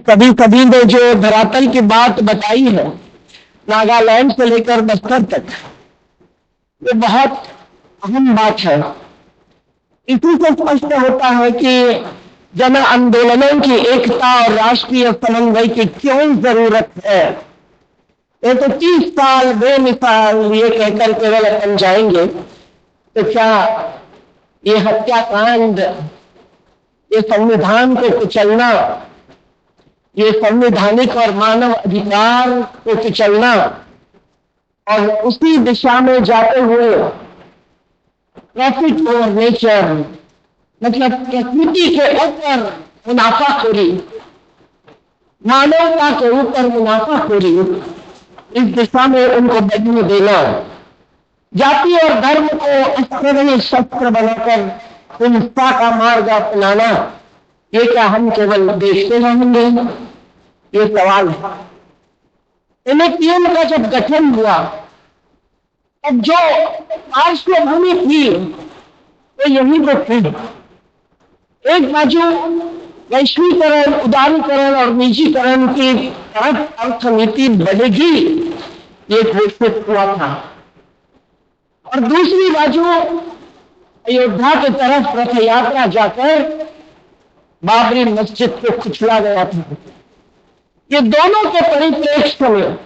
कभी कभी ने जो धरातल की बात बताई है नागालैंड से लेकर बस्तर तक, ये बहुत अहम बात है। इसी से स्पष्ट होता है कि जन आंदोलनों की एकता और राष्ट्रीय समन्वय की क्यों जरूरत है। ये तो 30 साल बेमिसाल ये कहकर केवल अपन जाएंगे तो क्या ये हत्याकांड, ये संविधान को कुचलना, ये संवैधानिक और मानव अधिकार को कुचलना और उसी दिशा में जाते हुए प्रॉफिट ओवर नेचर, मतलब प्रकृति के ऊपर मुनाफाखोरी, मानवता के ऊपर मुनाफाखोरी, इस दिशा में उनको बढ़ने देना, जाति और धर्म को अस्त्र शस्त्र बनाकर हिंसा का मार्ग अपनाना, ये क्या हम केवल देखते रहेंगे? ये सवाल है। एमएटीएम का जब गठन हुआ तब जो पार्श्वभूमि थी तो यही तो थी। एक बाजू वैश्वीकरण, उदारीकरण और निजीकरण की तरफ अर्थनीति बढ़ेगी, ये घोषित हुआ था, और दूसरी बाजू अयोध्या की तरफ रथ यात्रा जाकर बाबरी मस्जिद को कुचला गया था। ये दोनों के परिप्रेक्ष्य में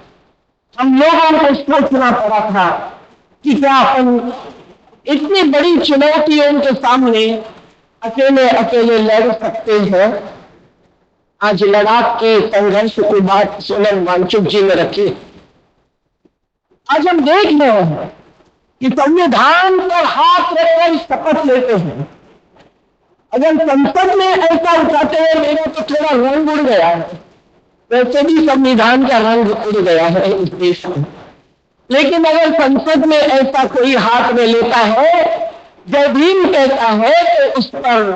हम लोगों को सोचना पड़ा था कि क्या अपन इतनी बड़ी चुनौतियों के सामने अकेले अकेले लड़ सकते हैं। आज लद्दाख के संघर्ष की बात सोनम वांगचुक जी ने रखी। आज हम देख रहे हैं कि संविधान पर हाथ रखकर शपथ लेते हैं। अगर संसद में ऐसा उठाते हैं, मेरा तो थोड़ा रंग उड़ गया है, वैसे भी संविधान का रंग उड़ गया है इस देश में, लेकिन अगर संसद में ऐसा कोई हाथ में लेता है, जय भीम कहता है, तो उस पर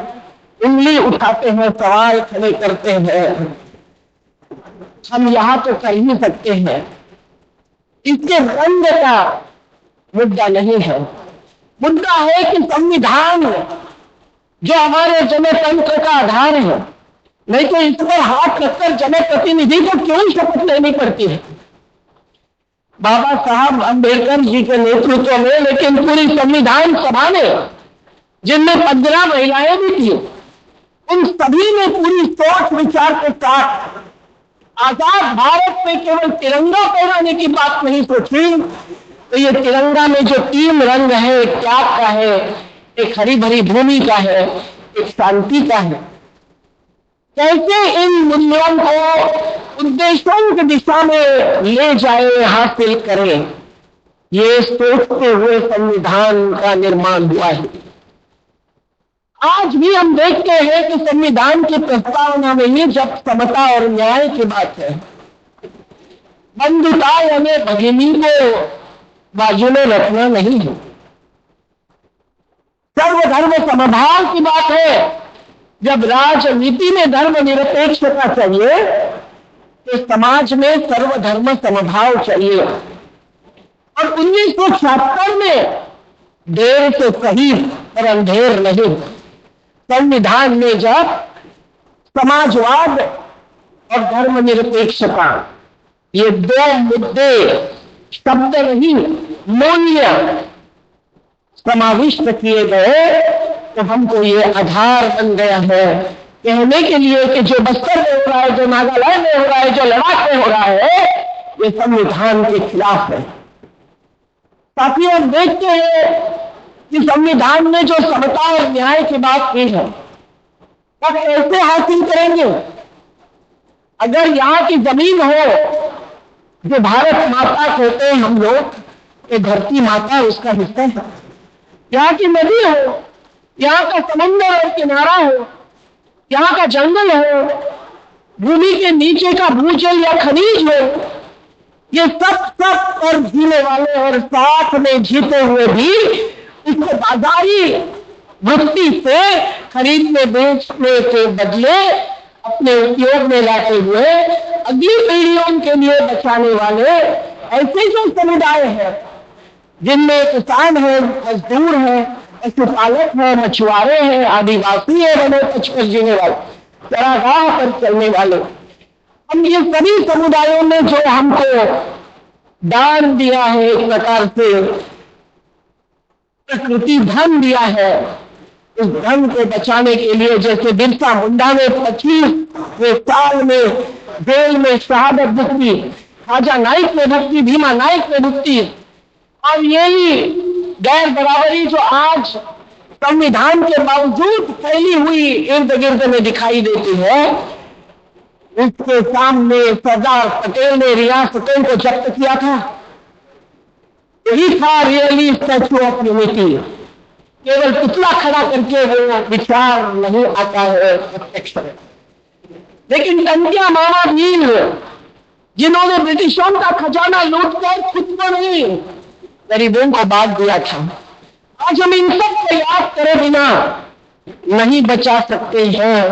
उंगली उठाते हैं, सवाल खड़े करते हैं। हम यहां तो कर ही सकते हैं। इसके रंग का मुद्दा नहीं है, मुद्दा है कि संविधान जो हमारे जनतंत्र का आधार है, नहीं तो इस पर हाथ रखकर जनप्रतिनिधि को क्यों शपथ लेनी पड़ती है। बाबा साहब अम्बेडकर जी के नेतृत्व में, लेकिन पूरी संविधान सभा ने, जिनमें 15 महिलाएं भी थी, उन सभी ने पूरी सोच विचार के साथ आजाद भारत में केवल तिरंगा फहराने की बात नहीं सोची, तो ये तिरंगा में जो 3 रंग है, एक त्याग का है, एक हरी भरी भूमि का है, एक शांति का है, कैसे इन मूल्यों को उद्देश्यों की दिशा में ले जाए, हासिल करें, ये सोचते हुए संविधान का निर्माण हुआ है। आज भी हम देखते हैं कि संविधान की प्रस्तावना में ही जब समता और न्याय की बात है, बंधुता यानी भगिनी को बाजू में रखना नहीं है, सर्वधर्म समभाव की बात है, जब राजनीति में धर्मनिरपेक्षता चाहिए तो समाज में सर्वधर्म समभाव चाहिए। और 1976 में देर तो सही पर अंधेर नहीं, संविधान में जब समाजवाद और धर्मनिरपेक्षता, ये 2 मुद्दे, शब्द नहीं मूल्य समाविष्ट किए गए, तो हमको ये आधार बन गया है कहने के लिए कि जो बस्तर में हो रहा है, जो नागालैंड में हो रहा है, जो लद्दाख में हो रहा है, ये संविधान के खिलाफ है। साथियों, हम देखते हैं कि संविधान में जो समता और न्याय की बात की है, अब कैसे हासिल करेंगे? अगर यहाँ की जमीन हो, जो भारत माता कहते हैं हम लोग, ये धरती माता उसका हिस्सा है, यहाँ की नदी हो, यहाँ का समुद्र और किनारा हो, यहाँ का जंगल हो, भूमि के नीचे का भूजल या खनिज हो, ये सब पर जीने वाले और साथ में जीते हुए भी इसको बाजारी वृत्ति से खरीदने बेचने के बदले अपने उपयोग में लाते हुए अगली पीढ़ियों के लिए बचाने वाले ऐसे जो समुदाय है, जिनमें किसान है, मजदूर है, पशुपालक है, मछुआरे हैं, आदिवासी है, वनोपज पर जीने वाले, चरागाह पर चलने वाले, हम ये सभी समुदायों ने जो हमको दान दिया है, एक प्रकार से प्रकृति धन दिया है, इस धन को बचाने के लिए जैसे बिरसा मुंडा ने 25वें साल में जेल में शहादत भुगती, खाजा नाइक ने भुगती, भीमा नाइक ने भुगती, और यही गैर बराबरी जो आज संविधान के बावजूद फैली हुई इर्द गिर्द में दिखाई देती है, इसके सामने सरदार पटेल ने रियासतों को जब्त किया था। यही था रियली स्टैच्यू ऑफ यूनिटी। केवल पुतला खड़ा करके वो विचार नहीं आता है प्रत्यक्ष में। लेकिन टंकिया मामा भील, जिन्होंने ब्रिटिशों का खजाना लूटकर खुद को नहीं गरीबों को बांट दिया था, आज हम इन सब को याद करे बिना नहीं बचा सकते हैं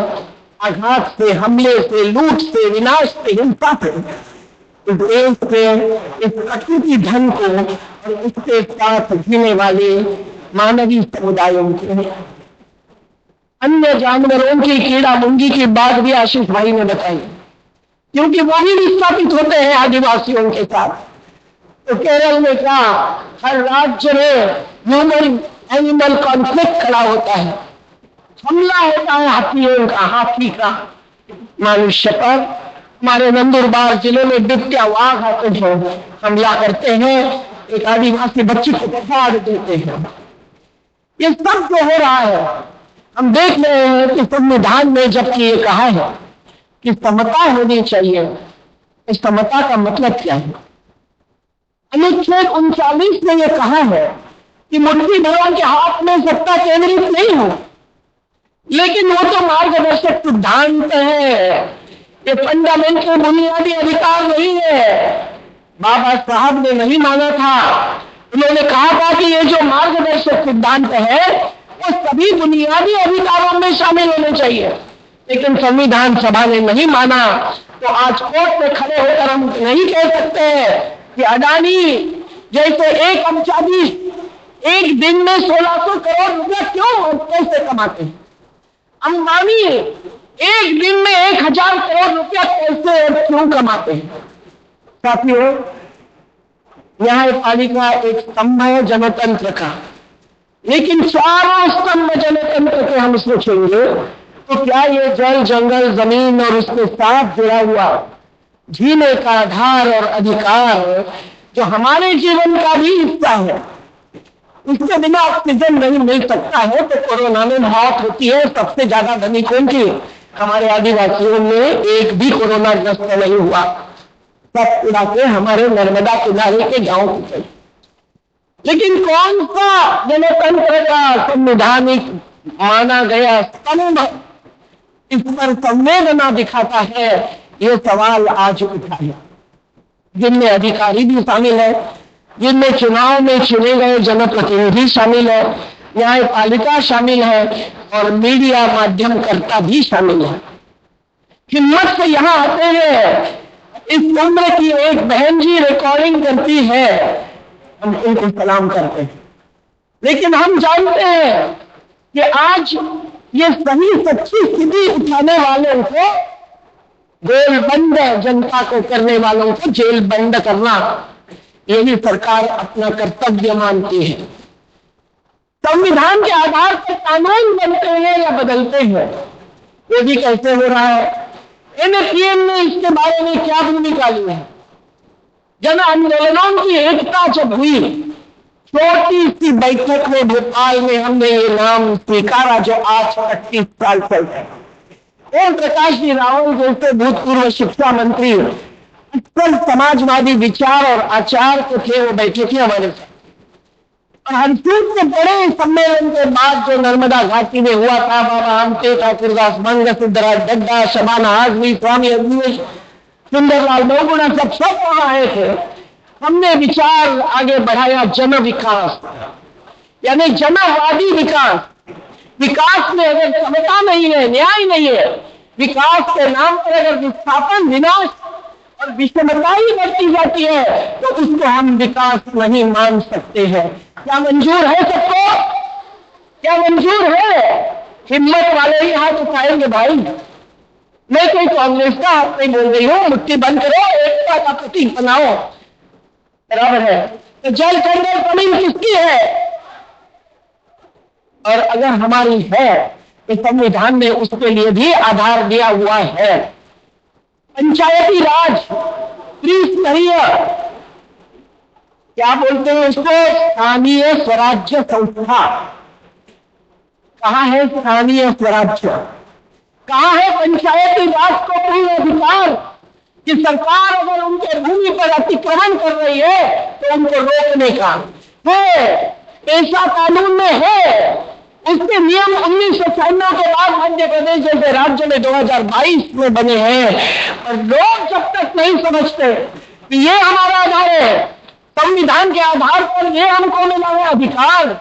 आघात से, हमले से, लूट से, विनाश से, हिंसा से, इस देश से, इस प्रकृति धन को और इसके साथ जीने वाले मानवीय समुदायों के। अन्य जानवरों की, कीड़ा मुंगी की बात भी आशीष भाई ने बताई, क्योंकि वो भी विस्थापित होते हैं आदिवासियों के साथ। तो केरल में क्या हर राज्य में ह्यूमन एनिमल कॉन्फ्लिक्ट खड़ा होता है, हमला होता है हाथियों का, हाथी का मनुष्य पर। हमारे नंदुरबार जिले में बिबटिया वाघ आते हैं, हमला करते हैं, एक आदिवासी बच्ची को फाड़ देते हैं। ये सब जो हो रहा है हम देख रहे हैं कि संविधान में जबकि ये कहा है कि समता होनी चाहिए, इस समता का मतलब क्या है? अनुच्छेद 39 में यह कहा है कि मुट्ठी भरों के हाथ में सत्ता केंद्रित नहीं हो, लेकिन वो तो मार्गदर्शक सिद्धांत है, ये फंडामेंटल बुनियादी अधिकार नहीं है। बाबा साहब ने नहीं माना था, उन्होंने कहा था कि ये जो मार्गदर्शक सिद्धांत है वो सभी बुनियादी अधिकारों में शामिल होने चाहिए, लेकिन संविधान सभा ने नहीं माना। तो आज कोर्ट में खड़े होकर हम नहीं कह सकते कि अडानी जैसे एक अंशादी एक दिन में 1600 करोड़ रुपया क्यों कैसे कमाते हैं, अंबानी एक दिन में 1000 करोड़ रुपया कैसे और क्यों कमाते हैं। साथियों, न्यायपालिका एक स्तंभ है जनतंत्र का, लेकिन चारों स्तंभ जनतंत्र के हम सोचेंगे तो क्या ये जल, जंगल, जमीन और उसके साथ जुड़ा हुआ जीने का आधार और अधिकार जो हमारे जीवन का भी हिस्सा है, इसके बिना ऑक्सीजन नहीं मिल सकता है तो कोरोना में मौत होती है सबसे ज्यादा धनिकों की। हमारे आदिवासियों में एक भी कोरोना ग्रस्त नहीं हुआ, सब इलाके हमारे नर्मदा किनारे के गांव के। लेकिन कौन सा जनतंत्र का संवैधानिक माना गया स्तंभ इस पर संवेदना दिखाता है, ये सवाल आज उठा है, जिनमें अधिकारी भी शामिल है, जिनमें चुनाव में चुने गए जनप्रतिनिधि शामिल है, न्यायपालिका शामिल है और मीडिया माध्यमकर्ता भी शामिल है। हिम्मत से यहाँ आते हैं, इस उम्र की एक बहन जी रिकॉर्डिंग करती है, हम उनको सलाम करते हैं। लेकिन हम जानते हैं कि आज ये सही सच्ची स्थिति उठाने वालों को जेल बंद, जनता को करने वालों को जेल बंद करना, यही सरकार अपना कर्तव्य मानती है। संविधान के आधार पर कानून बनते हैं या बदलते हैं, ये भी कैसे हो रहा है। एनएसयूएम ने इसके बारे में क्या भूमिका ली है। जन आंदोलनों की एकता जब हुई, छोटी सी बैठक में भोपाल में हमने ये नाम स्वीकारा जो आज 25 साल चलता है। ओम प्रकाश जी रावल जैसे भूतपूर्व शिक्षा मंत्री, अक्सर समाजवादी विचार और आचार के थे, वो बैठे थे हमारे साथ। और हरसूद के बड़े सम्मेलन के बाद जो नर्मदा घाटी में हुआ था, बाबा आमटे, ठाकुरदास मंग, सिद्धराज डड्डा, शबाना आजमी, स्वामी अग्निवेश, सुंदरलाल बहुगुणा, सब वहां आए थे। हमने विचार आगे बढ़ाया जन विकास, यानी जनवादी विकास। विकास में अगर समता नहीं है, न्याय नहीं है, विकास के नाम पर अगर विस्थापन, विनाश और विषमता ही बढ़ती जाती है तो उसको हम विकास नहीं मान सकते हैं। क्या मंजूर है सबको? क्या मंजूर है? हिम्मत वाले ही हाथ उठाएंगे भाई। मैं कोई कांग्रेस का हाथ नहीं बोल रही हूं, मुट्ठी बंद करो, एकता का प्रतीक बनाओ, बराबर है। तो जल जंगल जमीन किसकी है? और अगर हमारी है तो संविधान में उसके लिए भी आधार दिया हुआ है। पंचायती राज, त्रिस्तरीय, क्या बोलते हैं उसको, स्थानीय स्वराज्य संस्था। कहां है स्थानीय स्वराज्य? कहां है पंचायती राज को पूर्ण अधिकार कि सरकार अगर उनके भूमि पर अतिक्रमण कर रही है तो उनको रोकने का है? ऐसा कानून में है। उसके नियम 1996 के बाद मध्य प्रदेश जैसे राज्य में 2022 में बने हैं। और लोग जब तक नहीं समझते कि ये हमारा आधार है, संविधान के आधार पर ये हमको मिला है अधिकार,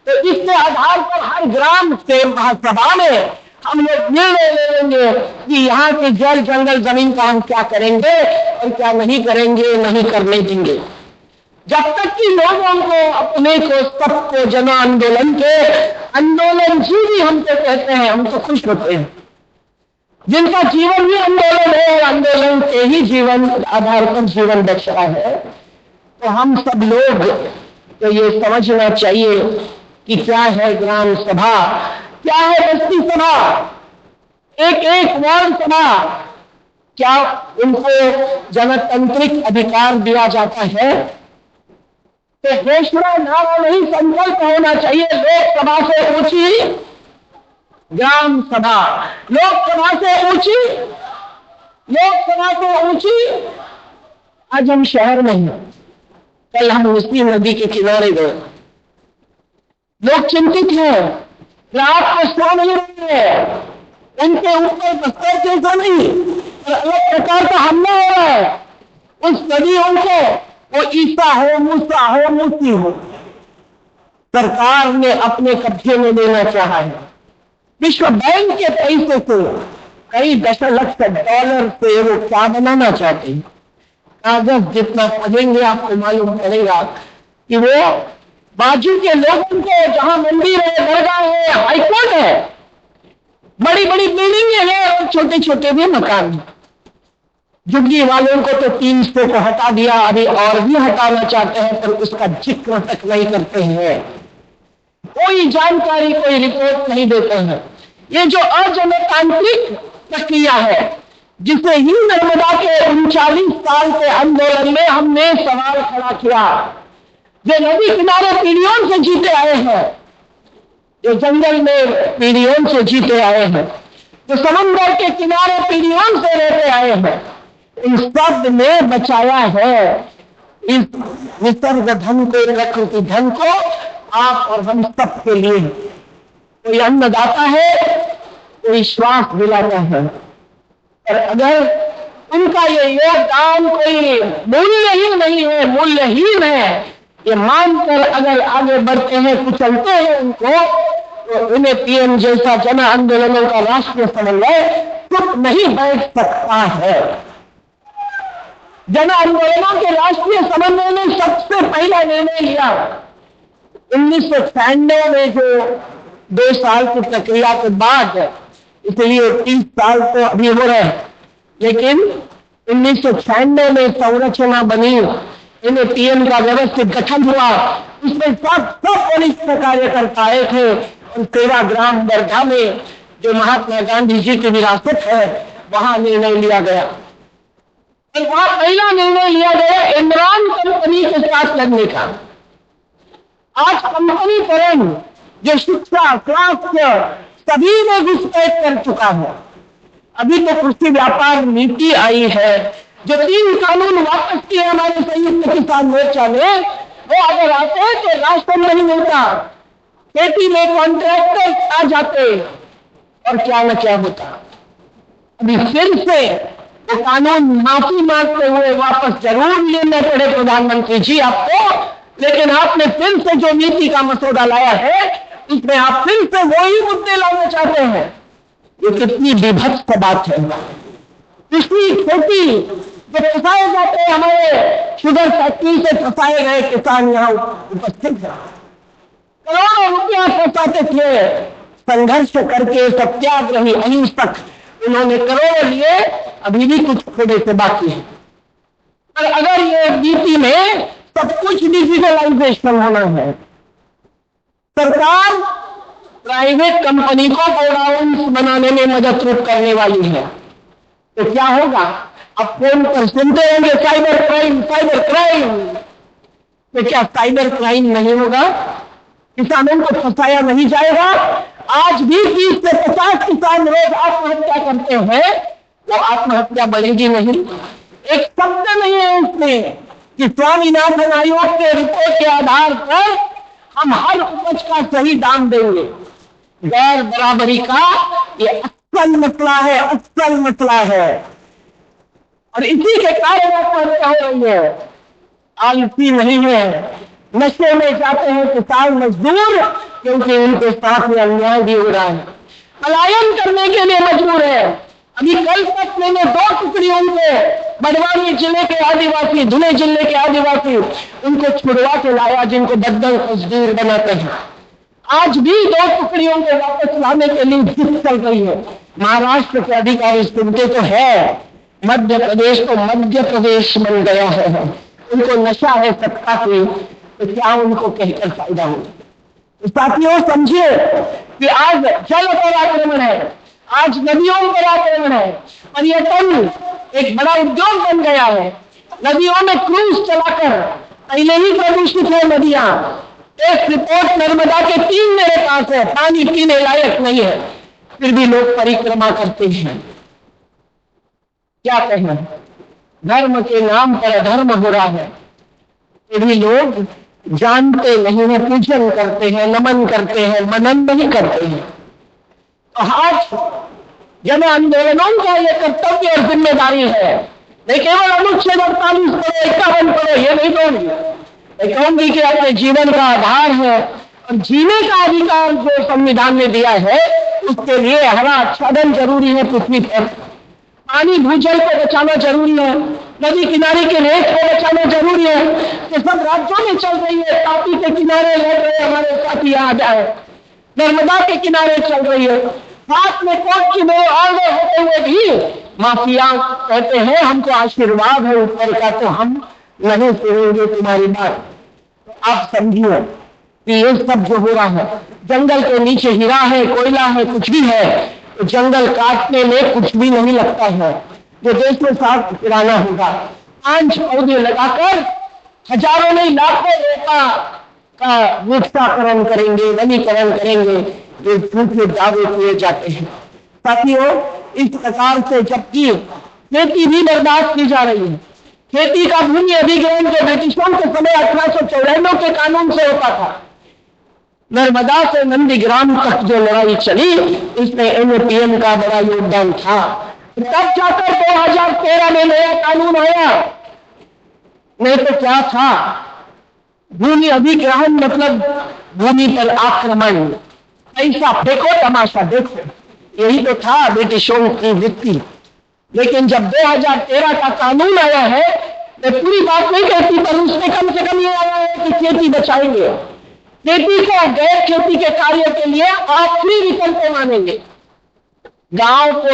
तो इसके आधार पर हर ग्राम से महासभा में हम लोग निर्णय ले लेंगे कि यहाँ के जल जंगल जमीन का हम क्या करेंगे और क्या नहीं करेंगे, नहीं करने देंगे। जब तक कि लोगों को, अपने को, सबको जन आंदोलन के आंदोलनजीवी हम तो कहते हैं, हम तो खुश होते हैं जिनका जीवन ही आंदोलन है और आंदोलन के ही जीवन आधार पर जीवन बच रहा है। तो हम सब लोग तो ये समझना चाहिए कि क्या है ग्राम सभा, क्या है बस्ती सभा, एक एक वार्ड सभा, क्या उनको जनतांत्रिक अधिकार दिया जाता है? तो घोषणा नारा नहीं, संकल्प होना चाहिए। लोकसभा से ऊंची ग्राम सभा, लोकसभा से ऊंची, लोकसभा से ऊंची। आज हम शहर में हैं, कल हम उसी नदी के किनारे गए, लोग चिंतित हैं, रात को सो नहीं रहे हैं, उनके ऊपर बस्तर जैसा नहीं अलग प्रकार का हमला हो रहा है। उस नदियों को, वो ईसा हो, मूसा हो, मूसी हो, सरकार ने अपने कब्जे में लेना चाहा है। विश्व बैंक के पैसे से कई दशलक्ष डॉलर से वो क्या बनाना चाहते हैं? कागज जितना पढ़ेंगे आपको मालूम पड़ेगा कि वो बाजू के लोगों को, जहां मंदिर है, दरगाह है, हाईकोर्ट है, बड़ी बड़ी बिल्डिंगें हैं और छोटे छोटे भी मकान हैं। झुग्गी वालों को तो 300 को हटा दिया, अभी और भी हटाना चाहते हैं, पर उसका जिक्र तक नहीं करते हैं, कोई जानकारी, कोई रिपोर्ट नहीं देते हैं। ये जो अजनतांत्रिक प्रक्रिया है, जिसे ही नर्मदा के 39 साल के आंदोलन में हमने सवाल खड़ा किया, जो नदी किनारे पीढ़ियों से जीते आए हैं, जो जंगल में पीढ़ियों से जीते आए हैं, जो समुद्र के किनारे पीढ़ियों से रहते आए हैं, इन सब ने बचाया है इस निसर्ग धन को, प्रकृति धन को, आप और हम सब के लिए। कोई अन्नदाता है, कोई श्वास दिलाता है, और अगर उनका ये योगदान कोई मूल्य ही नहीं है, मूल्यहीन है, ये मानकर अगर आगे बढ़ते हैं, कुचलते हैं उनको, तो उन्हें पीएम जैसा जन आंदोलनों का राष्ट्रीय समन्वय चुप नहीं बैठ सकता है। जन आंदोलनों के राष्ट्रीय समन्वय ने सबसे पहला निर्णय लिया 1996 में, जो 2 साल की प्रक्रिया के बाद, इसलिए 30 साल तो अभी हो रहे हैं, लेकिन 1996 में संरचना बनी, इन्हें पीएम का व्यवस्थित गठन हुआ, उसमें सब वरिष्ठ कार्यकर्ता आए थे। और सेवाग्राम वर्धा में जो महात्मा गांधी जी की विरासत है, वहां निर्णय लिया गया, और वहां पहला निर्णय लिया गया इमरान कंपनी के साथ लड़ने का। आज कंपनीकरण जो शिक्षा, स्वास्थ्य सभी में घुसपैठ कर चुका है। अभी तो कृषि व्यापार नीति आई है, जो 3 कानून वापस किए हमारे संयुक्त किसान मोर्चा ने, वो अगर आते तो राशन नहीं मिलता, खेती में कॉन्ट्रैक्टर आ जाते, और क्या न क्या होता। अभी फिर से वो कानून माफी मांगते हुए वापस जरूर लेने पड़े प्रधानमंत्री जी आपको, लेकिन आपने फिर से जो नीति का मसौदा लाया है, उसमें आप फिर से वही मुद्दे लाना चाहते हैं। ये कितनी विभत्स बात है। कृषि, खेती जो फंसाए जाते हैं, हमारे शुगर फैक्ट्री से फंसाए गए किसान यहाँ उपस्थित हैं, करोड़ों रुपया फंसाते थे, संघर्ष करके सत्याग्रही, अहिंसक इन्होंने करोड़ों लिए, अभी भी कुछ थोड़े से बाकी है। पर अगर ये नीति में सब कुछ डिजिटलाइजेशन होना है, सरकार प्राइवेट कंपनी को गोडाउन्स बनाने में मदद रूप करने वाली है, तो क्या होगा? अब फोन पर सुनते होंगे साइबर क्राइम, साइबर क्राइम। तो क्या साइबर क्राइम नहीं होगा? किसानों को फंसाया नहीं जाएगा? आज भी 30 से 50 किसान रोज आत्महत्या करते हैं, वो आत्महत्या बढ़ेगी नहीं? एक शब्द नहीं है इसमें कि स्वामीनाथन आयोग के रिपोर्ट के आधार पर हम हर उपज का सही दाम देंगे। गैर बराबरी का ये असल मसला है, असल मसला है, और इसी के कारण आत्महत्या हो रही है। आलसी नहीं है, नशे में जाते हैं किसान मजदूर, क्योंकि उनके साथ में अन्याय भी हो रहा है, पलायन करने के लिए मजबूर है। अभी कल तक मैंने 2 टुकड़ियों को बड़वानी जिले के आदिवासी, धुले जिले के आदिवासी, उनको छुड़वा के लाया जिनको बदल तस्दीर बनाते हैं। आज भी 2 टुकड़ियों को वापस लाने के लिए जिद चल रही है। महाराष्ट्र के अधिकारी सुनते तो है, मध्य प्रदेश तो मध्य प्रदेश बन गया है, उनको नशा है सत्ता से, तो क्या उनको कहकर फायदा होगा? साथियों समझिए कि आज जल पर आक्रमण है, आज नदियों पर आक्रमण है, पर्यटन एक बड़ा उद्योग बन गया है। नदियों में क्रूज चलाकर पहले ही प्रदूषित है नदियां। एक रिपोर्ट नर्मदा के 3 मेरे पास है, पानी पीने लायक नहीं है, फिर भी लोग परिक्रमा करते हैं। क्या कहें? धर्म के नाम पर अधर्म हो रहा है, फिर भी लोग जानते नहीं है, पूजन करते हैं, नमन करते हैं, मनन नहीं करते हैं। तो आज जन आंदोलनों का ये कर्तव्य और जिम्मेदारी है। नहीं केवल अनुच्छेद 48 पढ़ो, 51 पढ़ो, ये नहीं कहूंगी। मैं कहूंगी कि अपने जीवन का आधार है और जीने का अधिकार जो संविधान ने दिया है, उसके लिए हरा आच्छादन जरूरी है पृथ्वी पर। पानी भूजल को बचाना जरूरी है, नदी किनारे के रेत को बचाना जरूरी है। तो सब राज्यों में चल रही है, तापी के किनारे लड़ रहे हमारे साथी आ जाए, नर्मदा के किनारे चल रही है, साथ में कोर्ट की 2 ऑर्डर होते हुए भी माफिया कहते हैं हमको आशीर्वाद है ऊपर का, तो हम नहीं सुनेंगे तुम्हारी बात। तो आप समझिए कि ये सब जो हो रहा है, जंगल के नीचे हीरा है, कोयला है, कुछ भी है, तो जंगल काटने में कुछ भी नहीं लगता है। जो देश में साफ गिराना होगा, 5 पौधे लगाकर हजारों नहीं लाखों रेता का वृक्षाकरण करेंगे, वनीकरण करेंगे, जो झूठे दावे किए जाते हैं। साथियों, इस प्रकार से जबकि खेती भी बर्बाद की जा रही है, खेती का भूमि अधिग्रहण जो ब्रिटिशों के समय 1894 के कानून से होता था, नर्मदा से नंदीग्राम तक जो लड़ाई चली, इसमें NAPM का बड़ा योगदान था। तब जाकर 2013 में नया कानून आया, नहीं तो क्या था? भूमि अधिग्रहण मतलब भूमि पर आक्रमण, पैसा फेंको तमाशा देखो, यही तो था ब्रिटिशों की वृत्ति। लेकिन जब 2013 का कानून आया है, मैं पूरी बात नहीं कहती, पर उसमें कम से कम ये आया है कि खेती बचाएंगे, खेती को गैर खेती के कार्य के लिए आखिरी विकल्प मानेंगे। गांव को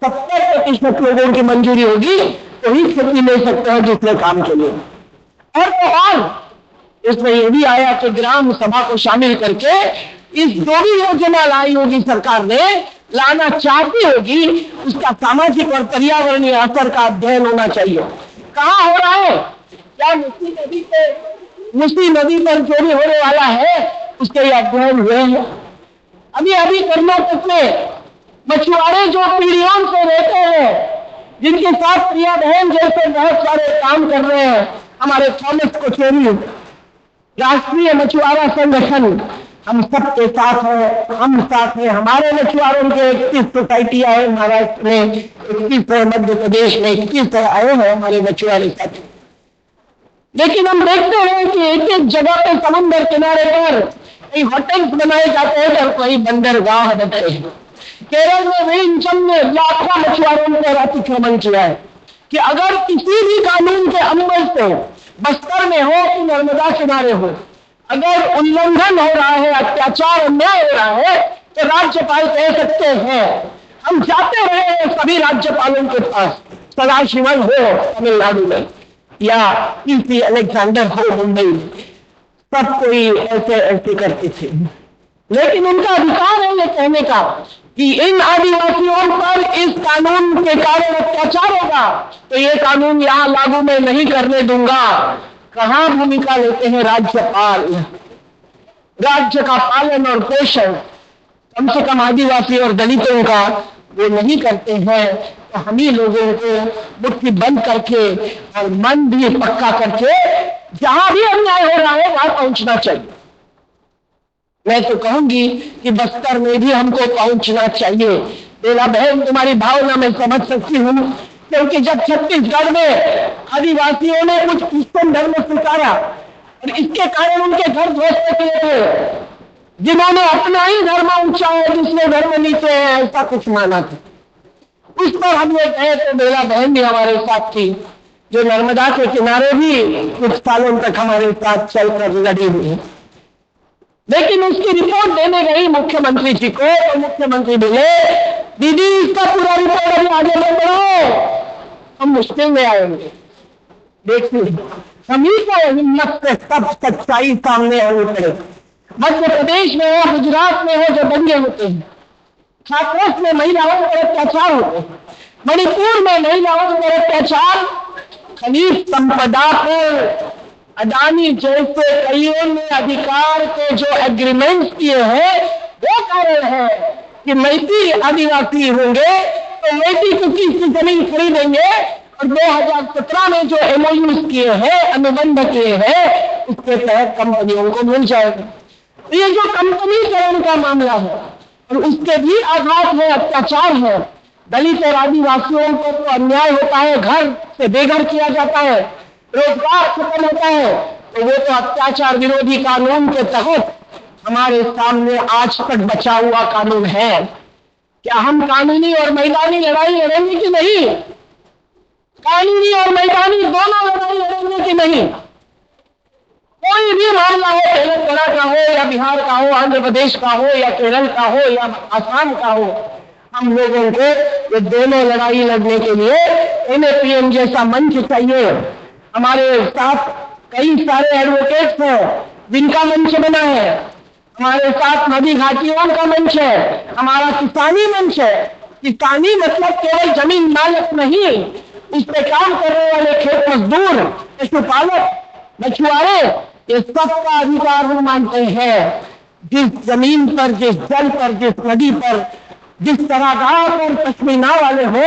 70% लोगों की मंजूरी होगी तो ही खेती ले सकते हैं दूसरे काम के लिए। और तो और इसमें यह भी आया कि ग्राम सभा को शामिल करके इस जो भी योजना लाई होगी सरकार ने, लाना चाहती होगी, उसका सामाजिक और पर्यावरणीय असर का अध्ययन होना चाहिए। कहाँ हो रहा है? क्या मूसी नदी पर जो भी होने वाला है उसके अध्ययन हुए हैं? अभी अभी कर्नाटक में मछुआरे जो पीढ़ियों से रहते हैं, जिनके साथ प्रिया बहन जैसे बहुत सारे काम कर रहे हैं, हमारे थॉमस कोचेरी राष्ट्रीय मछुआरा संगठन, हम सबके साथ हैं, हम साथ हैं। हमारे मछुआरों के 21 सोसाइटियां हैं महाराष्ट्र में, 21 है मध्य प्रदेश में, 21 आए हैं हमारे मछुआरे साथी। लेकिन हम देखते हैं कि एक एक जगह पे समुद्र किनारे पर कई होटल्स बनाए जाते हैं और कई बंदरगाह बनते हैं। केरल में विलिंचम ने लाखों मछुआरों पर अतिक्रमण किया है कि अगर किसी भी कानून के अमल से बस्तर में हो कि नर्मदा किनारे हो, अगर उल्लंघन हो रहा है, अत्याचार अन्याय हो रहा है, तो राज्यपाल कह सकते हैं हम जाते रहे हैं सभी राज्यपालों के पास, सदाशिवन हो तमिलनाडु में या पीसी अलेक्जेंडर हो मुंबई में, सब कोई ऐसे ऐसे करते थे। लेकिन उनका अधिकार है ये कहने का कि इन आदिवासियों पर इस कानून के कारण अत्याचार होगा तो ये कानून यहां लागू मैं नहीं करने दूंगा। कहां भूमिका लेते हैं राज्यपाल? राज्य का पालन और पोषण कम से कम आदिवासी और दलितों का वो नहीं करते हैं, तो हम ही लोगों को मुट्ठी बंद करके और मन भी पक्का करके जहां भी अन्याय हो रहा है वहां पहुंचना चाहिए। मैं तो कहूंगी कि बस्तर में भी हमको पहुंचना चाहिए। बेला बहन, तुम्हारी भावना मैं समझ सकती हूँ, क्योंकि जब छत्तीसगढ़ में आदिवासियों ने कुछ क्रिश्चियन धर्म स्वीकारा और इसके कारण उनके घर ध्वस्त किए थे, जिन्होंने अपना ही धर्म ऊंचा है दूसरे धर्म नीचे है, ऐसा कुछ माना था, उस पर हम लोग गए तो बेला बहन भी हमारे साथ थी, जो नर्मदा के किनारे भी कुछ सालों तक हमारे साथ चलकर लड़ी हुई है। लेकिन उसकी रिपोर्ट देने गई मुख्यमंत्री जी को, तो मुख्यमंत्री बोले दीदी इसका पूरा रिपोर्ट अभी आगे मत बढ़ो, हम मुश्किल में आएंगे। देखिए हम ही को हिम्मत से सब सच्चाई सामने आनी पड़ेगी। मध्य प्रदेश में हो, गुजरात में हो, जो दंगे होते हैं, छात्रावास में महिलाओं पर अत्याचार होते हैं, मणिपुर में महिलाओं पर अत्याचार, खनिज संपदा पर अडानी जैसे कईयों ने अधिकार के जो एग्रीमेंट्स किए हैं, वो कारण है कि मैती आदिवासी होंगे तो मैती कुकी की जमीन खरीदेंगे और 2017 में जो एमओयूज किए हैं, अनुबंध किए हैं, उसके तहत कंपनियों को मिल जाएगा। तो ये जो कंपनीकरण का मामला है और उसके भी आघात है, अत्याचार है, दलित और आदिवासियों को तो अन्याय होता है, घर से बेघर किया जाता है, रोजगार खत्म होता है, तो वो तो अत्याचार विरोधी कानून के तहत हमारे सामने आज तक बचा हुआ कानून है। क्या हम कानूनी और मैदानी लड़ाई लड़ेंगे कि नहीं? कानूनी और मैदानी दोनों लड़ाई लड़ेंगे कि नहीं? कोई भी मामला हो, तेलंगाना का हो या बिहार का हो, आंध्र प्रदेश का हो या केरल का हो या आसाम का हो, हम लोगों को ये दोनों लड़ाई लड़ने के लिए एनएपीएम जैसा मंच चाहिए। हमारे साथ कई सारे एडवोकेट्स हैं जिनका मंच बना है, हमारे साथ नदी घाटियों का मंच है, हमारा किसानी मंच है। किसानी मतलब केवल जमीन मालिक नहीं, उस पे काम करने वाले खेत मजदूर, पशुपालक, मछुआरे, ये सबका अधिकार हम मानते हैं। जिस जमीन पर, जिस जल पर, जिस नदी पर, जिस चरागाह पर पश्मीना वाले हो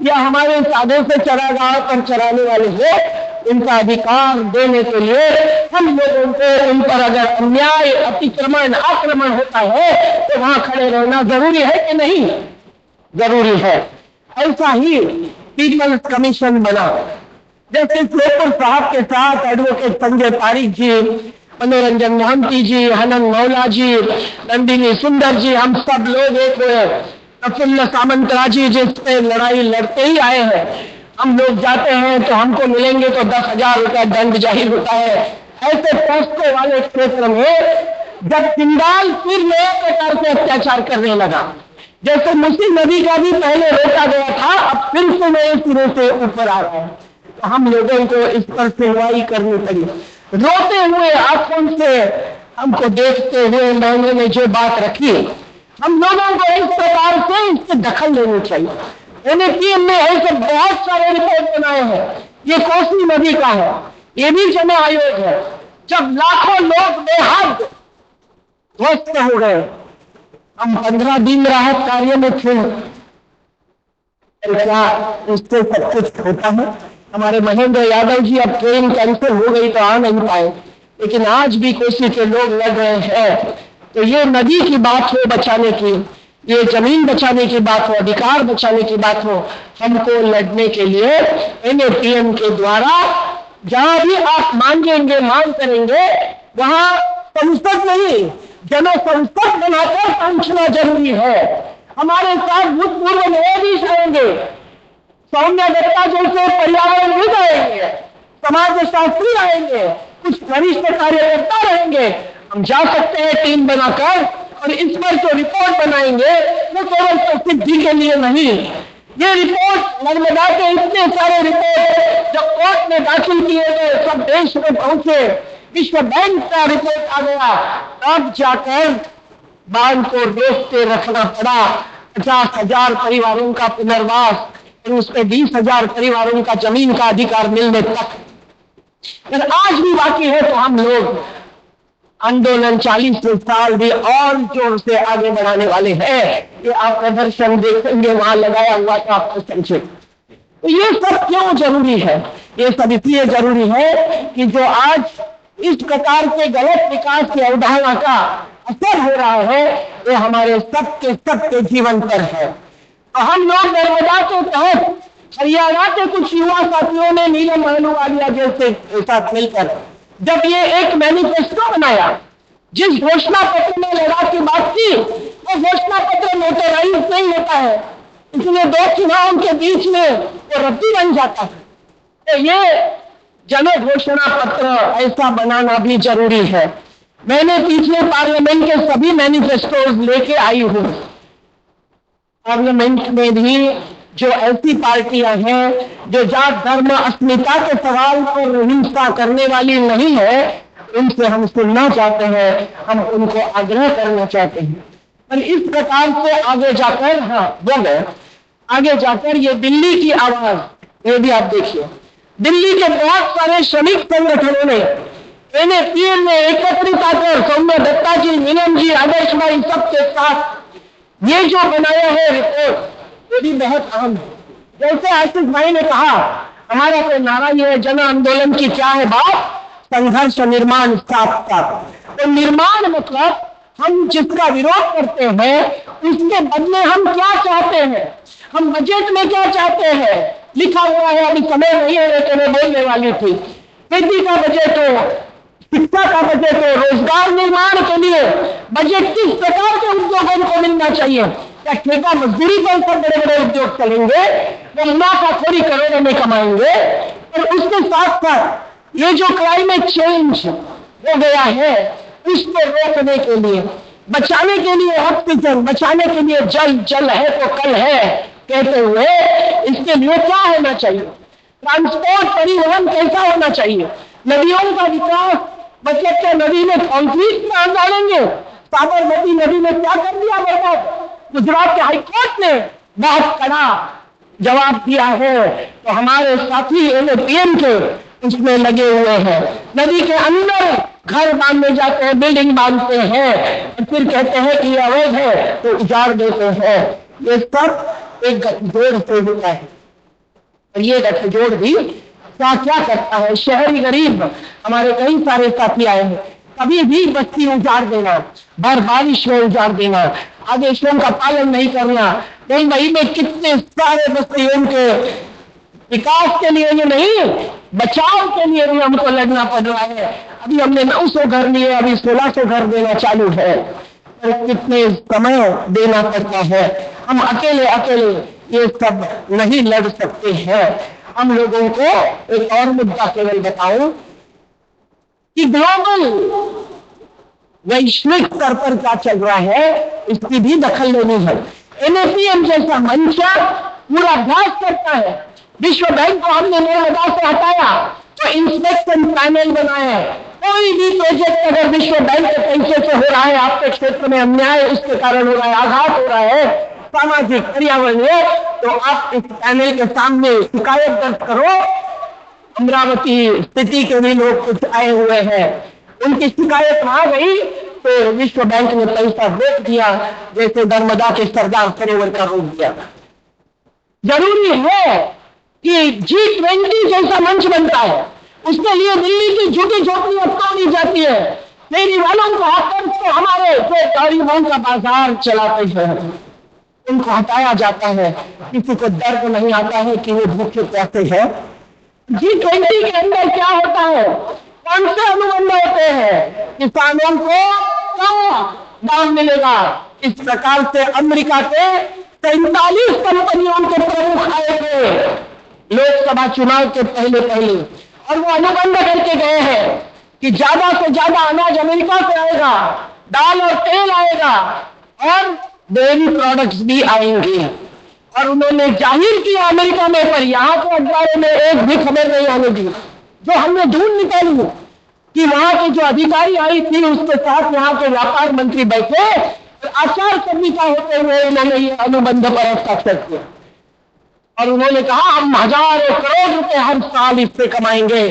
या हमारे साधे से चरागाह पर चराने वाले हो, इनका अधिकार देने के लिए हम लोगों को उन पर अगर अन्याय, अतिक्रमण, आक्रमण होता है तो वहां खड़े रहना जरूरी है कि नहीं? जरूरी है। ऐसा ही पीपल्स कमीशन बना, जैसे श्योपुर साहब के साथ एडवोकेट संजय पारिक जी, मनोरंजन महंती जी, हनन मौला जी, नंदिनी सुंदर जी, हम सब लोग एक हुए, प्रफुल्ल सामंतराजी जिस पे लड़ाई लड़ते ही आए हैं। हम लोग जाते हैं तो हमको मिलेंगे तो 10,000 रुपया दंड जाहिर होता है। ऐसे पोस्टों वाले क्षेत्र में जब किंडाल फिर नए प्रकार से अत्याचार करने लगा, जैसे मुसी नदी का भी पहले रोका गया था, अब फिर से नए सिरे से ऊपर आ रहा है, तो हम लोगों को इस पर सुनवाई करनी पड़ी। रोते हुए आंखों से हमको देखते हुए मैंने ने जो बात रखी, हम लोगों को इस प्रकार से इससे दखल लेनी चाहिए। एनएपीएम ने ऐसे बहुत सारे रिपोर्ट बनाए हैं। ये कोसी नदी का है, ये भी जन आयोग है। जब लाखों लोग बेहद ध्वस्त हो गए, हम 15 दिन राहत कार्य में थे। क्या उससे सब कुछ होता है? हमारे महेंद्र यादव जी अब ट्रेन कैंसिल हो गई तो आ नहीं पाए, लेकिन आज भी कोसी के लोग लड़ रहे हैं। तो ये नदी की बात हो बचाने की, ये जमीन बचाने की बात हो, अधिकार बचाने की बात हो, हमको लड़ने के लिए एनएपीएम के द्वारा जहां भी आप मांगेंगे, मांग करेंगे, वहां संसद नहीं, जन संसद बनाकर पहुंचना जरूरी है। हमारे साथ भूतपूर्व न्यायाधीश आएंगे, सौम्या दत्ता जैसे पर्यावरणविद आएंगे, समाजशास्त्री आएंगे, कुछ वरिष्ठ कार्यकर्ता रहेंगे। हम जा सकते हैं टीम बनाकर और इस पर जो रिपोर्ट बनाएंगे वो केवल प्रसिद्धि के लिए नहीं, ये रिपोर्ट नर्मदा के इतने सारे रिपोर्ट जो कोर्ट में दाखिल किए गए सब देश में पहुंचे, विश्व बैंक का रिपोर्ट आ गया, तब जाकर बांध को रोक के रखना पड़ा। 50,000 परिवारों का पुनर्वास और उसमें 20,000 परिवारों का जमीन का अधिकार मिलने तक अगर आज भी बाकी है तो हम लोग आंदोलन 40 साल भी और जोर से आगे बढ़ाने वाले हैं। ये आप प्रदर्शन देखेंगे वहां लगाया हुआ था आपको संक्षेप। तो ये सब क्यों जरूरी है? ये सब इसलिए जरूरी है कि जो आज इस प्रकार के गलत विकास की अवधारणा का असर हो रहा है ये हमारे सबके जीवन पर है। तो हम लोग नर्मदा के तहत हरियाणा के कुछ युवा साथियों ने नीलम अहलूवालिया जैसे साथ मिलकर जब ये एक मैनिफेस्टो बनाया, जिस घोषणा पत्र में लड़ाई की बात की, वो घोषणा पत्र नोटराइज नहीं होता है, इसलिए 2 चुनाव के बीच में वो रद्दी बन जाता है। तो ये जन घोषणा पत्र ऐसा बनाना भी जरूरी है। मैंने पिछले पार्लियामेंट के सभी मैनिफेस्टोज लेके आई हूं। पार्लियामेंट में भी जो ऐसी पार्टियां हैं जो जात धर्म अस्मिता के सवाल पर हिंसा करने वाली नहीं है, उनसे हम सुनना चाहते हैं, हम उनको आग्रह करना चाहते हैं। पर इस प्रकार से आगे जाकर आगे जाकर ये दिल्ली की आवाज, ये भी आप देखिए, दिल्ली के बहुत सारे श्रमिक संगठनों ने NAPL ने एकत्रित आकर सौम्या दत्ता जी, मीनम जी, आदर्श भाई सबके साथ ये जो बनाया है रिपोर्ट, ये भी बहुत अहम है। जैसे आशीष भाई ने कहा, हमारा तो नारा ये है, जन आंदोलन की क्या है बात, संघर्ष निर्माण साथ साथ। तो निर्माण मतलब हम जिसका विरोध करते हैं उसके बदले हम क्या चाहते हैं, हम बजट में क्या चाहते हैं, लिखा हुआ है, अभी समय नहीं है लेकिन मैं बोलने वाली थी, खेती का बजट हो, शिक्षा का बजट हो, रोजगार निर्माण के लिए बजट किस प्रकार के उद्योगों को मिलना चाहिए। क्या ठेका मजदूरी पर सब बड़े बड़े उद्योग चलेंगे, वो मुनाफाखोरी करोड़ों में कमाएंगे। और उसके साथ साथ ये जो क्लाइमेट चेंज हो गया है इसको रोकने के लिए, बचाने के लिए ऑक्सीजन, बचाने के लिए जल है तो कल है कहते हुए इसके लिए क्या होना चाहिए, ट्रांसपोर्ट परिवहन कैसा होना चाहिए, नदियों का विकास, मतलब क्या नदी में कॉन्क्रीट प्लांट डालेंगे, साबरमती नदी में क्या कर दिया बर्बाद। गुजरात के हाईकोर्ट ने बहुत कड़ा जवाब दिया है, तो हमारे साथी NAPL के उसमें लगे हुए हैं, नदी के अंदर घर बांधने जाते हैं, बिल्डिंग बांधते हैं और फिर कहते हैं कि अवैध है तो उजाड़ देते हैं। ये सब एक गठजोड़ से होता है और ये गठजोड़ भी क्या क्या करता है। शहरी गरीब हमारे कई सारे साथी आए हैं, कभी भी बस्ती उजाड़ देना, भर बारिश में उजाड़ देना, आदेशों का पालन नहीं करना। मुंबई में कितने सारे बस्तियों के विकास के लिए ही नहीं, बचाव के लिए भी हमको लड़ना पड़ रहा है। अभी हमने 900 घर लिए, अभी 1600 घर देना चालू है, पर कितने समय देना पड़ता है। हम अकेले ये सब नहीं लड़ सकते हैं। हम लोगों को एक और मुद्दा केवल बताऊं कि ग्लोबल वैश्विक स्तर पर क्या चल रहा है इसकी भी दखल लेनी है। NAPL जैसा मंच पूरा अभ्यास करता है। विश्व बैंक को हमने नर्मदा से हटाया तो इंस्पेक्शन पैनल बनाया। कोई भी प्रोजेक्ट अगर विश्व बैंक के पैसे से हो रहा है, आपके क्षेत्र में अन्याय उसके कारण हो रहा है, आघात हो रहा है, सामाजिक पर्यावरणीय, तो आप इस पैनल के सामने शिकायत दर्ज करो। अमरावती स्थिति के भी लोग कुछ आए हुए हैं, उनकी शिकायत आ गई तो विश्व बैंक ने पैसा रोक दिया, जैसे नर्मदा के सरदार सरोवर का रोक दिया। जरूरी है कि G20 जैसा मंच बनता है, उसके लिए दिल्ली की झूठी झोपड़ियां तोड़ी जाती है, फेरी वालों को हटाकर को हमारे जो गरीबों का बाजार चलाते हैं उनको हटाया जाता है। किसी को दर्द नहीं आता है कि वो भूखे प्यासे हैं। G20 के अंदर क्या होता है, कौन से अनुबंध होते हैं, किसानों को कम दाम मिलेगा। इस प्रकार से अमेरिका के 43 कंपनियों के प्रमुख आएंगे लोकसभा चुनाव के पहले और वो अनुबंध करके गए हैं कि ज्यादा से ज्यादा अनाज अमेरिका से आएगा, दाल और तेल आएगा और डेयरी प्रोडक्ट्स भी आएंगे। और उन्होंने जाहिर किया अमेरिका में, पर यहाँ के अखबारों में एक भी खबर नहीं आने दी। जो हमने ढूंढ निकाली कि वहां के जो अधिकारी आई थी उसके साथ यहाँ के व्यापार मंत्री बैठे और आचार संहिता होते हुए उन्होंने ये अनुबंध पर हस्ताक्षर किया और उन्होंने कहा हम हजारों करोड़ रुपए हर साल इससे कमाएंगे।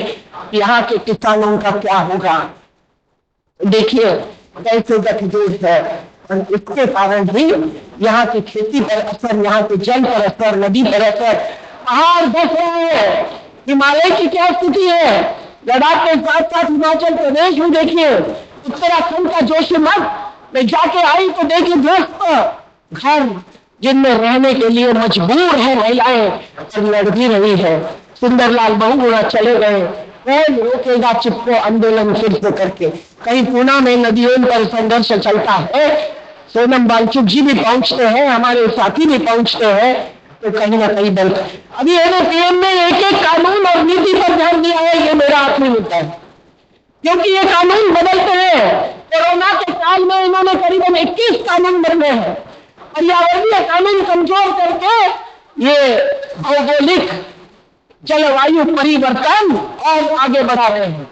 यहाँ के किसानों का क्या होगा? देखिए कैसे गठजोड़ है। और इसके कारण भी यहाँ की खेती पर असर, यहाँ के जल पर असर, नदी पर असर, पहाड़ धस रहे हैं। हिमालय की क्या स्थिति है? लद्दाख के साथ साथ हिमाचल प्रदेश में देखिए, उत्तराखंड का जोशीमठ में जाके आई तो देखिए ध्वस्त घर जिनमें रहने के लिए मजबूर है महिलाएं और लड़ भी रही है। सुंदरलाल बहुगुणा चले गए, कौन रोकेगा चिपको आंदोलन फिर से करके। कहीं पूना में नदियों पर संघर्ष चलता है, सोनम वांगचुक जी भी पहुंचते हैं, हमारे साथी भी पहुंचते हैं, तो कहीं ना कहीं बल अभी एनएपीएम ने एक एक कानून और नीति पर ध्यान दिया है। ये मेरा आखिरी मुद्दा है, क्योंकि ये कानून बदलते हैं। कोरोना के काल में इन्होंने करीबन 21 कानून बदले हैं। पर्यावरणीय कानून कमजोर करके ये भौगोलिक जलवायु परिवर्तन और आगे बढ़ा रहे हैं।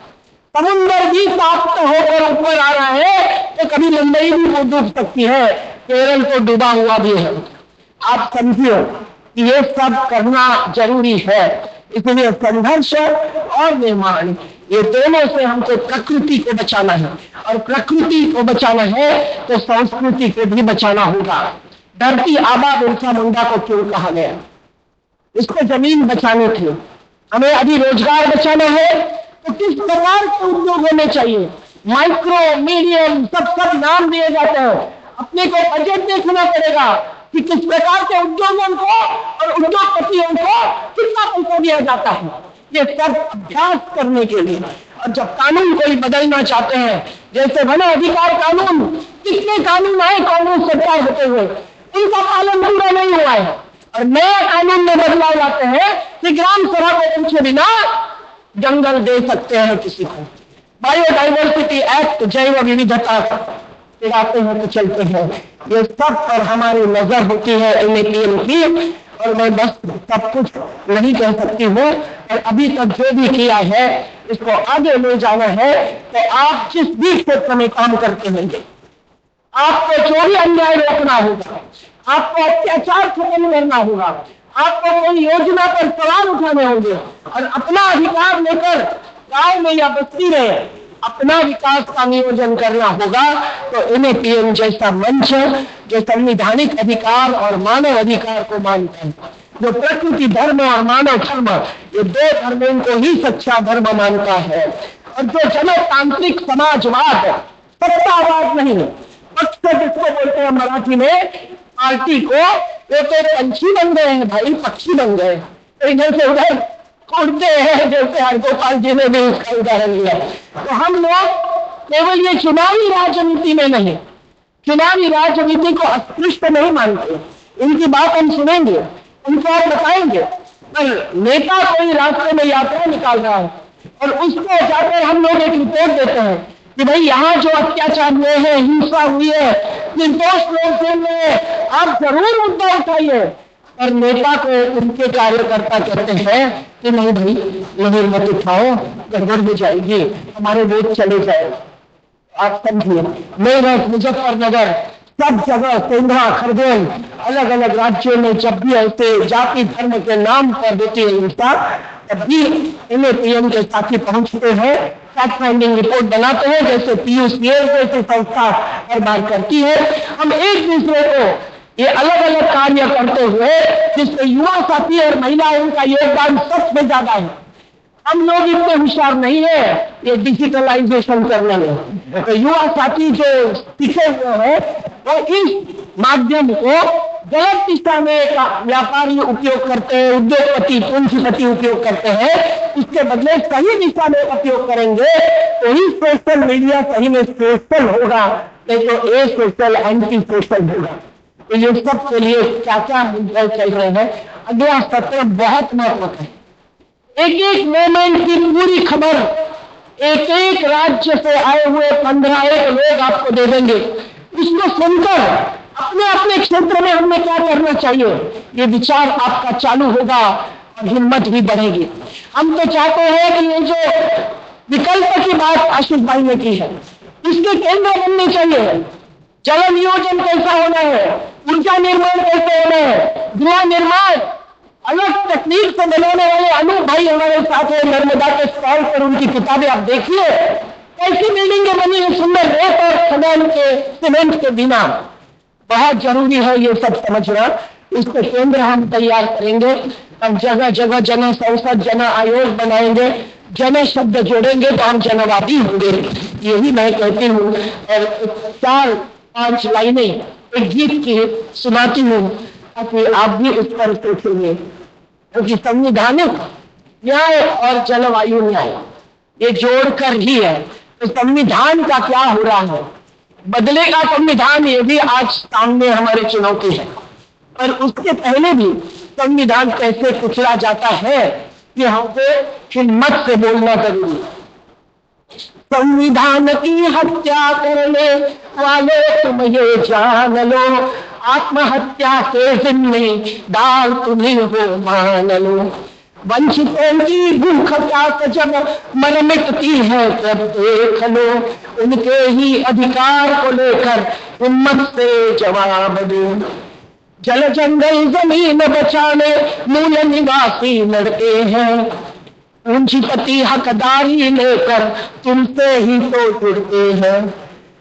समुद्र भी ताप्त होकर ऊपर आ रहा है तो कभी मुंबई भी डूब सकती है, केरल को डूबा हुआ भी है। आप समझिए कि ये सब करना जरूरी है। इसलिए संघर्ष और निर्माण, ये दोनों से हमको प्रकृति को बचाना है, और प्रकृति को बचाना है तो संस्कृति को भी बचाना होगा। धरती आबा बिरसा मुंडा को क्यों कहा गया? इसको जमीन बचानी थी। हमें अभी रोजगार बचाना है तो किस प्रकार के उद्योग होने चाहिए? माइक्रो, मीडियम, सब नाम दिए जाते हैं। अपने को बजट देखना पड़ेगा कि किस प्रकार के उद्योगों को और उद्योगपतियों को कितना पैसा दिया जाता है। ये सब अभ्यास करने के लिए। और जब कानून कोई बदलना चाहते हैं, जैसे वन अधिकार कानून, कितने कानून आए कांग्रेस सरकार होते हुए, इनका पालन पूरा नहीं हुआ है। और नया कानून में बदलाव लाते हैं कि ग्राम सभा को पूछे बिना जंगल दे सकते हैं किसी को। बायोडाइवर्सिटी एक्ट, जैव विविधता गिराते हैं तो चलते हैं। ये सब पर हमारी नजर होती है एनएपीएम की। और मैं बस सब कुछ नहीं कह सकती हूँ, और अभी तक जो भी किया है इसको आगे ले जाना है। तो आप जिस भी क्षेत्र में काम करते होंगे, आपको चोरी अन्याय रोकना होगा, आपको अत्याचार खत्म करना होगा, आपको कोई योजना पर सवाल उठाने होंगे और अपना अधिकार लेकर गांव में या बस्ती में अपना विकास का नियोजन करना होगा। तो एनएपीएम जैसा मंच जो संवैधानिक अधिकार और मानव अधिकार को मानता है, जो प्रकृति धर्म और मानव धर्म, ये दो धर्मों को ही सच्चा धर्म मानता है, और जो जनतांत्रिक समाजवाद, सत्तावाद नहीं, पक्ष जिसको बोलते हैं मराठी में, पार्टी को, ये तो पंछी बन गए हैं भाई, पक्षी बन गए, तो इधर से उधर उड़ते हैं, जैसे हरगोपाल जी ने भी इसका उदाहरण लिया। तो हम लोग केवल ये चुनावी राजनीति में नहीं, चुनावी राजनीति को अस्पृश्य नहीं मानते। इनकी बात हम सुनेंगे, उनको आप बताएंगे, पर नेता कोई रास्ते में यात्रा निकाल रहा है और उसको जाकर हम लोग एक रिपोर्ट देते हैं कि भाई यहाँ जो अत्याचार हुए हैं, हिंसा हुई है, निर्दोष लोग जेल में, आप जरूर मुद्दा उठाइए। और नेता को उनके कार्यकर्ता कहते हैं कि नहीं भाई, नहीं मत उठाओ, गड़बड़ हो जाएगी, हमारे वोट चले जाए। आप समझिए, मेरठ, मुजफ्फरनगर, सब जगह, सेंधा, खरगोन, अलग अलग राज्यों में जब भी ऐसे जाति धर्म के नाम पर होती है हिंसा, तब भी एनएपीएम के साथी पहुंचते हैं, फैक्ट फाइंडिंग रिपोर्ट बनाते हैं, जैसे पीयूसीएल जैसी संस्था हर बार करती है। हम एक दूसरे को ये अलग अलग कार्य करते हुए, जिससे युवा साथी और महिलाओं का योगदान सबसे ज्यादा है। हम लोग इतने होशियार नहीं है ये डिजिटलाइजेशन करने में। तो युवा साथी जो सीखे हुए हैं वो इस माध्यम को गलत दिशा में व्यापारी उपयोग करते हैं, उद्योगपति, पूंजीपति उपयोग करते हैं। उसके बदले सही दिशा में उपयोग करेंगे तो ही सोशल मीडिया सही में सोशल होगा, नहीं तो ए सोशल एंटी सोशल होगा। तो ये सब के लिए क्या क्या मुद्दे चल रहे हैं, अगला सत्र बहुत महत्वपूर्ण है। एक एक मोमेंट की पूरी खबर एक एक राज्य से आए हुए 15 लोग आपको दे देंगे। उसको सुनकर अपने अपने क्षेत्र में हमें क्या करना चाहिए, ये विचार आपका चालू होगा और हिम्मत भी बढ़ेगी। हम तो चाहते हैं कि ये जो विकल्प की बात आशीष भाई ने की है, इसके केंद्र बनने चाहिए। जल नियोजन कैसा होना है, ऊर्जा निर्माण कैसे होना है, गृह निर्माण अलग तकनीक से बनाने वाले अनूप भाई हमारे साथ है नर्मदा के स्टॉल पर। उनकी किताबें आप देखिए, कैसी बिल्डिंगें बनी है सुंदर, रेत और सीमेंट के बिना। बहुत जरूरी है ये सब समझना। इसके केंद्र हम तैयार करेंगे। हम जगह जगह जन संसद, जन आयोग बनाएंगे, जन शब्द जोड़ेंगे तो हम जनवादी होंगे, यही मैं कहती हूँ। और 4-5 लाइनें एक गीत की सुनाती हूँ ताकि आप भी उस पर सोचेंगे, क्योंकि संवैधानिक न्याय और जलवायु न्याय ये जोड़कर ही है। तो संविधान का क्या हो रहा है, बदलेगा संविधान, ये भी आज सामने हमारे चुनौती है। पर उसके पहले भी संविधान कैसे कुचला जाता है कि हमको हिम्मत से बोलना जरूरी है। संविधान की हत्या करने वाले तुम ये जान लो, आत्महत्या के जिम्मेदार तुम्हें हो मान लो। वंचितों की भूख प्यास जब मन मिटती है तब देख लो, उनके ही अधिकार को लेकर हिम्मत से जवाब दो। जल जंगल जमीन बचाने मूल निवासी लड़के हैं, पूंजीपति हकदारी लेकर तुमसे ही तो जुड़ते हैं।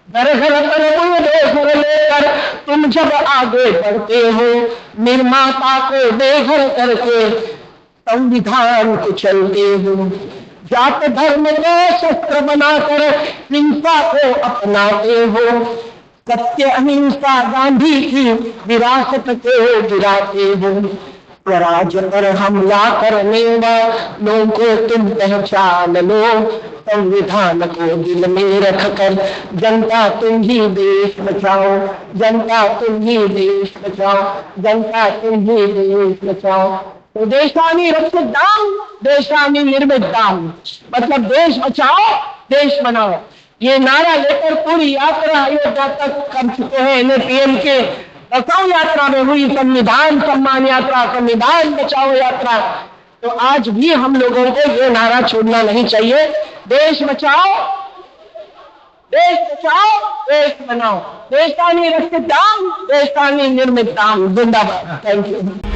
घर घर पर बेघर लेकर तुम जब आगे बढ़ते हो, निर्माता को बेघर करके संविधान को चलते हो। जात धर्म को शस्त्र बनाकर हिंसा को अपनाते हो, सत्य अहिंसा गांधी की विरासत को गिराते हो। स्वराज पर हमला करने वालों को तुम पहचान लो, संविधान को दिल में रखकर जनता तुम ही देश बचाओ, जनता तुम ही देश बचाओ, जनता तुम ही देश बचाओ। तो देशानी रक्षित दाम, देशानी निर्मित दाम, मतलब देश बचाओ देश बनाओ। ये नारा लेकर पूरी यात्रा अयोध्या तक कर चुके हैं NAPM के। बचाओ यात्रा में हुई संविधान सम्मान यात्रा, संविधान बचाओ यात्रा। तो आज भी हम लोगों को ये नारा छोड़ना नहीं चाहिए, देश बचाओ देश बचाओ देश बनाओ, देशानी रक्षित दाम, देशानी निर्मित दाम। जिंदाबाद। Thank you.